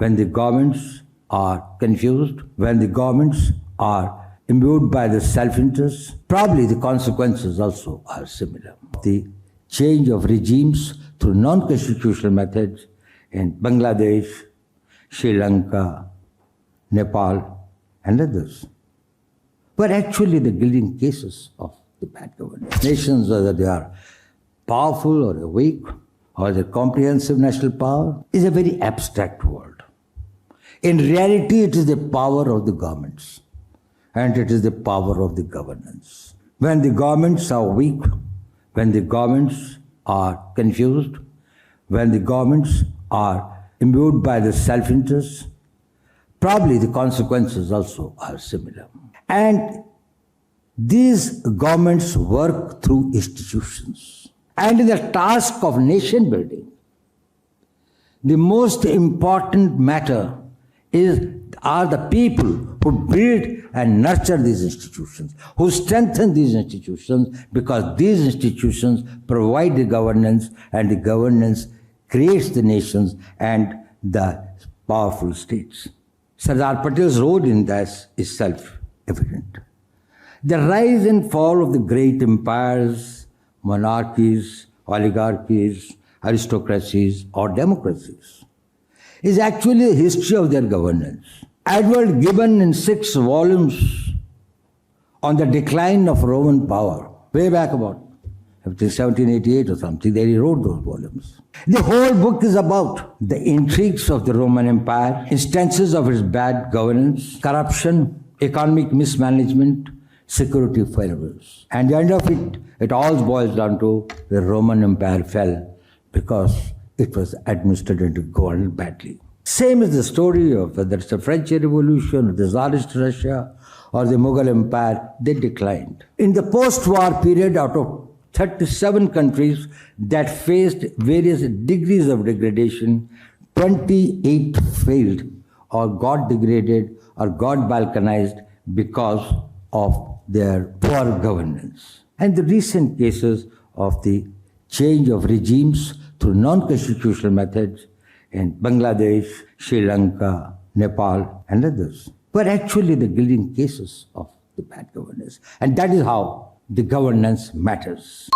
when the governments are confused, when the governments are imbued by the self-interest, probably the consequences also are similar. The change of regimes through non-constitutional methods in Bangladesh, Sri Lanka, Nepal, and others were actually the gilding cases of the bad governance. Nations, whether they are powerful or weak, or the comprehensive national power, is a very abstract word. In reality, it is the power of the governments, and it is the power of the governance. When the governments are weak, when the governments are confused, when the governments are imbued by the self-interest, probably the consequences also are similar. And these governments work through institutions. And in the task of nation building, the most important matter are the people who build and nurture these institutions, who strengthen these institutions, because these institutions provide the governance, and the governance creates the nations and the powerful states. Sardar Patel's role in this is self-evident. The rise and fall of the great empires, monarchies, oligarchies, aristocracies, or democracies is actually a history of their governance. Edward Gibbon, in 6 volumes on the decline of Roman power, way back about 1788 or something, there he wrote those volumes. The whole book is about the intrigues of the Roman Empire, instances of its bad governance, corruption, economic mismanagement, security failures. And the end of it, it all boils down to the Roman Empire fell because it was administered and governed badly. Same is the story of whether it's the French Revolution, or the Tsarist Russia, or the Mughal Empire, they declined. In the post-war period, out of 37 countries that faced various degrees of degradation, 28 failed or got degraded or got balkanized because of their poor governance. And the recent cases of the change of regimes through non-constitutional methods in Bangladesh, Sri Lanka, Nepal, and others were actually the gilding cases of the bad governance. And that is how the governance matters.